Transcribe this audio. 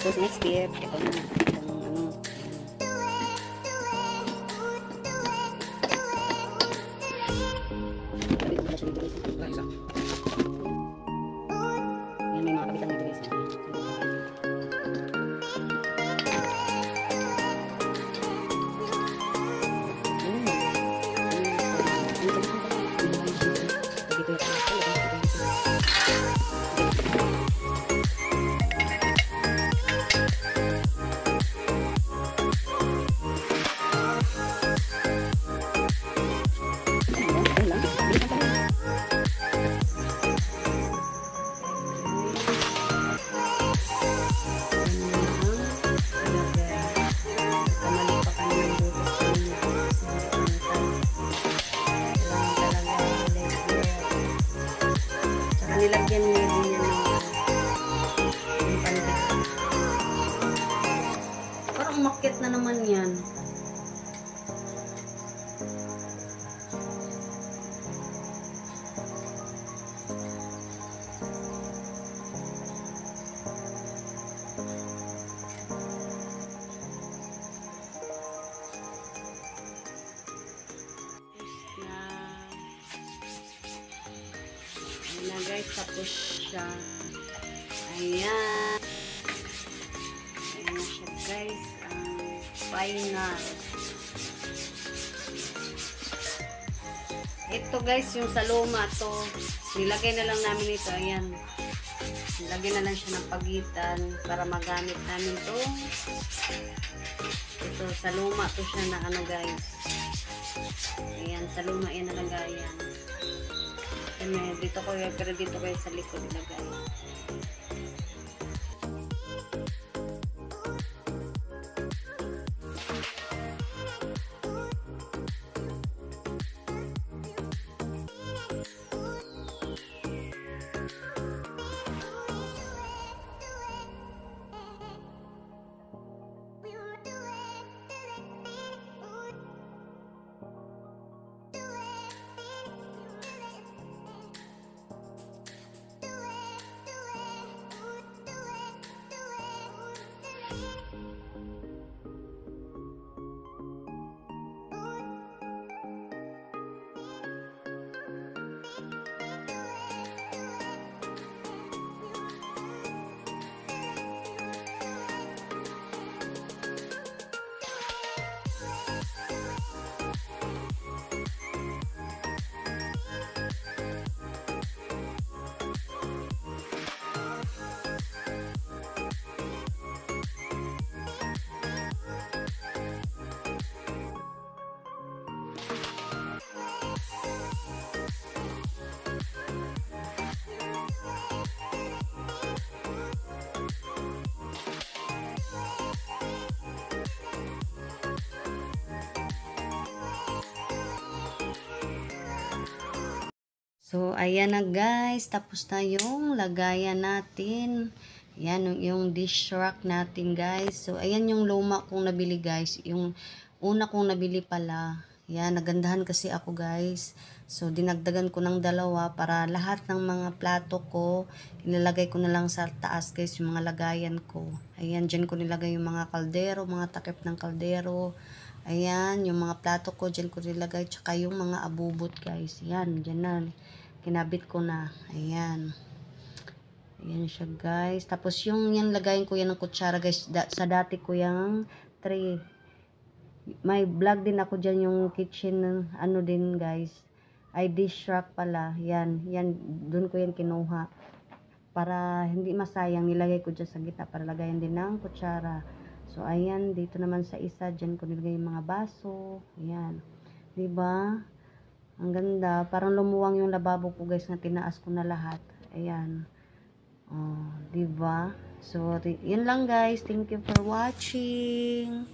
Tapos next step, ito na. Itong ano. Kabit mo na siya dito guys. Yan, may mga kabitan dito guys. Nilagyan niya din yan ng pantik. Parang umakyat na naman yan. Na guys, tapos siya. Ayan. Ayan na siya guys. Final. Ito guys, yung sa luma to. Nilagay na lang namin ito. Ayan. Nilagay na lang siya ng pagitan para magamit namin to. Ito, sa luma to siya na ano guys. Ayan, sa luma yan nalagayan. Dito ko, pero dito kayo sa likod ilagay. So, ayan na guys. Tapos na yung lagayan natin. Ayan, yung dish rack natin guys. So, ayan yung luma kong nabili guys. Yung una kong nabili pala. Ayan, nagandahan kasi ako guys. So, dinagdagan ko ng dalawa para lahat ng mga plato ko, ilalagay ko na lang sa taas guys yung mga lagayan ko. Ayan, dyan ko nilagay yung mga kaldero, mga takip ng kaldero. Ayan, yung mga plato ko, dyan ko nilagay. Tsaka yung mga abubot guys. Ayan, dyan na. Kinabit ko na. Ayan. Ayan siya guys. Tapos yung yan lagayin ko yan ng kutsara guys. Sa dati ko yung tray. May vlog din ako dyan yung kitchen ano din guys. Ay dish rack pala. Yan. Yan. Doon ko yan kinuha. Para hindi masayang nilagay ko dyan sa gitna. Para lagayan din ng kutsara. So ayan. Dito naman sa isa. Dyan ko nilagay yung mga baso. Ayan. Diba? Ang ganda. Parang lumuwang yung lababo ko guys na tinaas ko na lahat. Ayan. Oh, diba? So, yun lang guys. Thank you for watching.